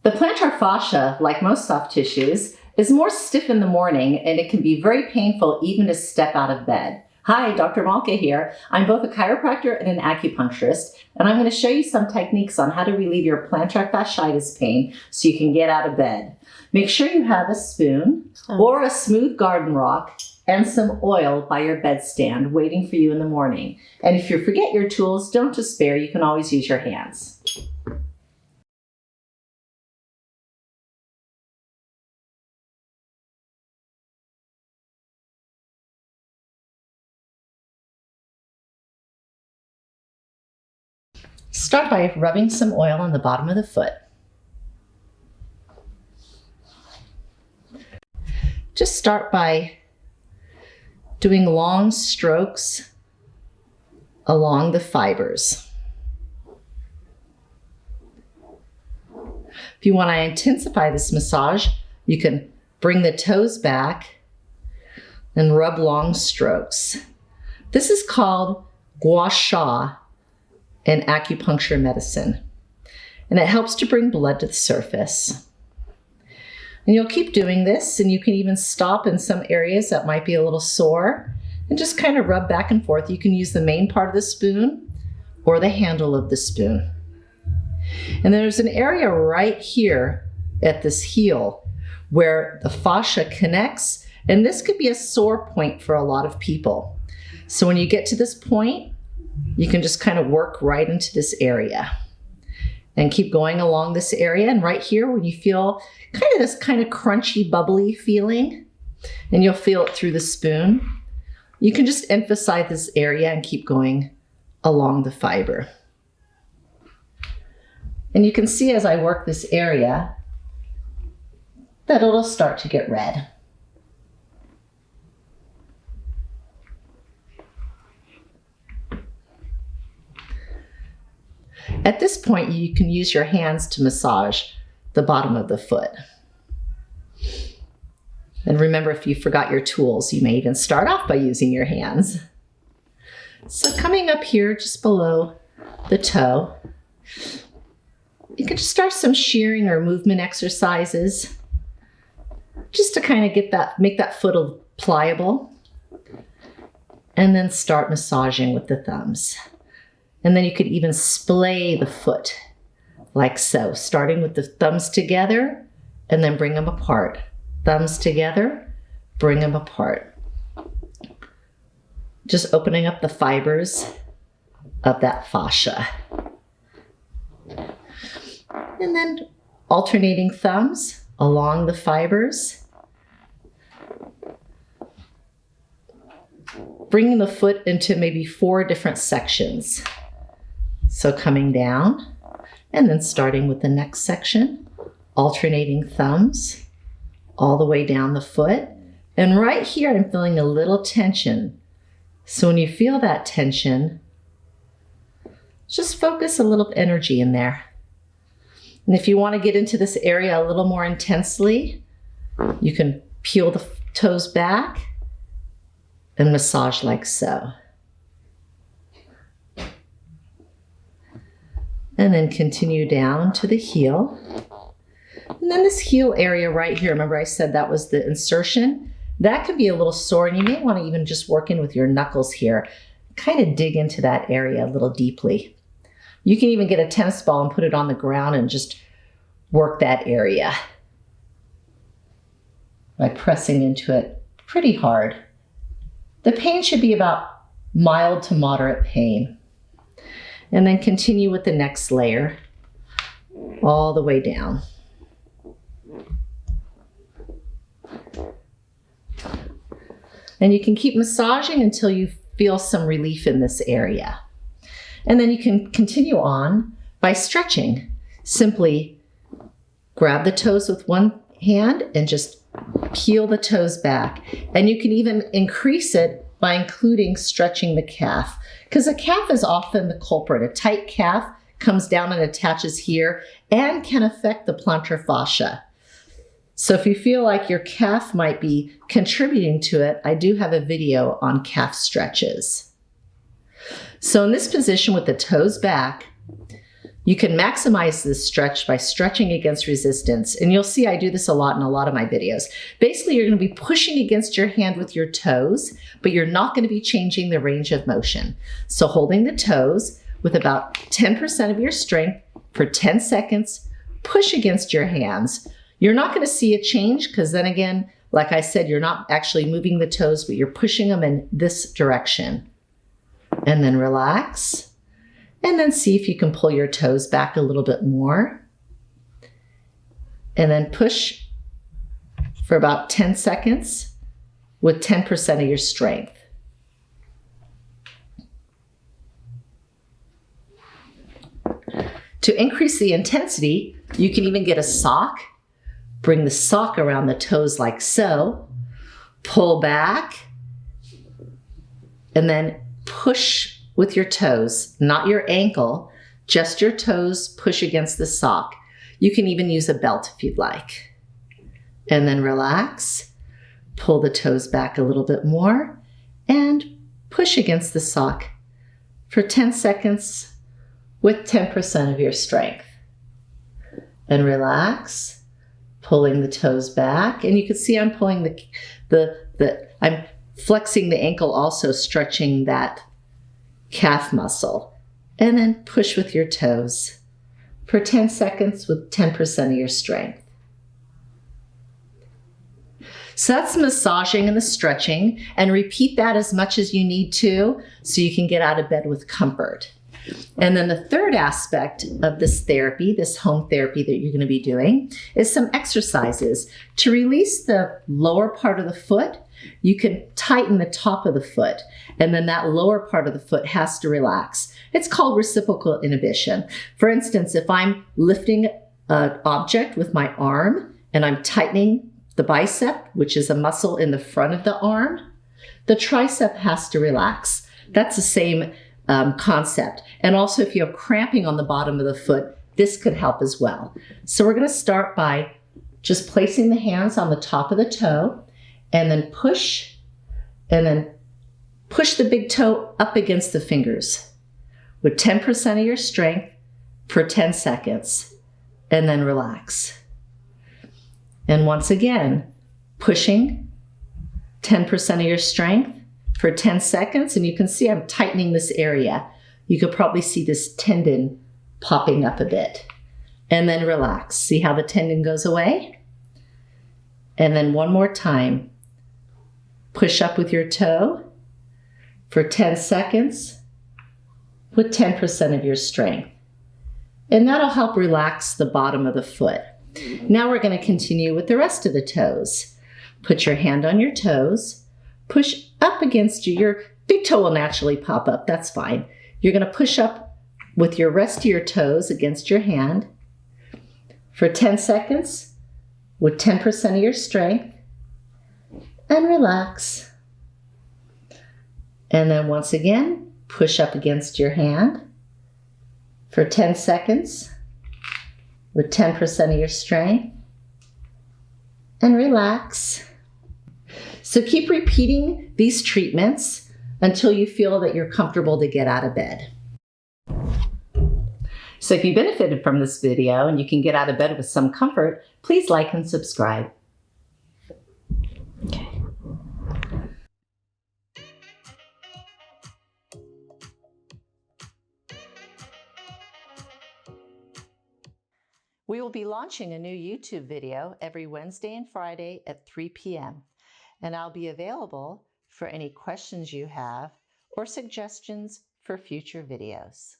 The plantar fascia, like most soft tissues, is more stiff in the morning, and it can be very painful even to step out of bed. Hi, Dr. Malka here. I'm both a chiropractor and an acupuncturist, and I'm going to show you some techniques on how to relieve your plantar fasciitis pain so you can get out of bed. Make sure you have a spoon or a smooth garden rock and some oil by your bedstand waiting for you in the morning. And if you forget your tools, don't despair. You can always use your hands. Start by rubbing some oil on the bottom of the foot. Just start by doing long strokes along the fibers. If you want to intensify this massage, you can bring the toes back and rub long strokes. This is called gua sha in acupuncture medicine, and it helps to bring blood to the surface. And you'll keep doing this, and you can even stop in some areas that might be a little sore and just kind of rub back and forth. You can use the main part of the spoon or the handle of the spoon. And there's an area right here at this heel where the fascia connects, and this could be a sore point for a lot of people. So when you get to this point, you can just kind of work right into this area and keep going along this area. And right here, when you feel this kind of crunchy, bubbly feeling, and you'll feel it through the spoon, you can just emphasize this area and keep going along the fiber. And you can see as I work this area that it'll start to get red. At this point, you can use your hands to massage the bottom of the foot. And remember, if you forgot your tools, you may even start off by using your hands. So coming up here just below the toe, you can just start some shearing or movement exercises just to kind of make that foot pliable, and then start massaging with the thumbs. And then you could even splay the foot like so, starting with the thumbs together and then bring them apart. Thumbs together, bring them apart. Just opening up the fibers of that fascia. And then alternating thumbs along the fibers. Bringing the foot into maybe 4 different sections. So coming down and then starting with the next section, alternating thumbs all the way down the foot. And right here, I'm feeling a little tension. So when you feel that tension, just focus a little energy in there. And if you want to get into this area a little more intensely, you can peel the toes back and massage like so. And then continue down to the heel. And then this heel area right here, remember I said that was the insertion? That could be a little sore, and you may want to even just work in with your knuckles here. Kind of dig into that area a little deeply. You can even get a tennis ball and put it on the ground and just work that area by pressing into it pretty hard. The pain should be about mild to moderate pain. And then continue with the next layer all the way down. And you can keep massaging until you feel some relief in this area. And then you can continue on by stretching. Simply grab the toes with one hand and just peel the toes back. And you can even increase it by including stretching the calf, because the calf is often the culprit. A tight calf comes down and attaches here and can affect the plantar fascia. So if you feel like your calf might be contributing to it, I do have a video on calf stretches. So in this position with the toes back, You can maximize this stretch by stretching against resistance. And you'll see I do this a lot in a lot of my videos. Basically, you're going to be pushing against your hand with your toes, but you're not going to be changing the range of motion. So holding the toes with about 10% of your strength for 10 seconds, push against your hands. You're not going to see a change because then again, like I said, you're not actually moving the toes, but you're pushing them in this direction. And then relax. And then see if you can pull your toes back a little bit more. And then push for about 10 seconds with 10% of your strength. To increase the intensity, you can even get a sock. Bring the sock around the toes like so. Pull back. And then push with your toes, not your ankle, just your toes, push against the sock. You can even use a belt if you'd like. And then relax, pull the toes back a little bit more, and push against the sock for 10 seconds with 10% of your strength. And relax, pulling the toes back. And you can see I'm pulling I'm flexing the ankle, also stretching that calf muscle, and then push with your toes for 10 seconds with 10% of your strength. So that's the massaging and the stretching, and repeat that as much as you need to so you can get out of bed with comfort. And then the third aspect of this therapy, this home therapy that you're going to be doing, is some exercises. To release the lower part of the foot, you can tighten the top of the foot, and then that lower part of the foot has to relax. It's called reciprocal inhibition. For instance, if I'm lifting an object with my arm and I'm tightening the bicep, which is a muscle in the front of the arm, the tricep has to relax. That's the same concept. And also if you have cramping on the bottom of the foot, this could help as well. So we're going to start by just placing the hands on the top of the toe, and then push the big toe up against the fingers with 10% of your strength for 10 seconds, and then relax. And once again, pushing 10% of your strength for 10 seconds, and you can see I'm tightening this area. You could probably see this tendon popping up a bit. And then relax. See how the tendon goes away? And then one more time. Push up with your toe for 10 seconds with 10% of your strength. And that'll help relax the bottom of the foot. Now we're going to continue with the rest of the toes. Put your hand on your toes. Push up against you. Your big toe will naturally pop up. That's fine. You're going to push up with your rest of your toes against your hand for 10 seconds with 10% of your strength. And relax. And then once again, push up against your hand for 10 seconds with 10% of your strength. And relax. So keep repeating these treatments until you feel that you're comfortable to get out of bed. So if you benefited from this video and you can get out of bed with some comfort, please like and subscribe. Okay. We will be launching a new YouTube video every Wednesday and Friday at 3 p.m. and I'll be available for any questions you have or suggestions for future videos.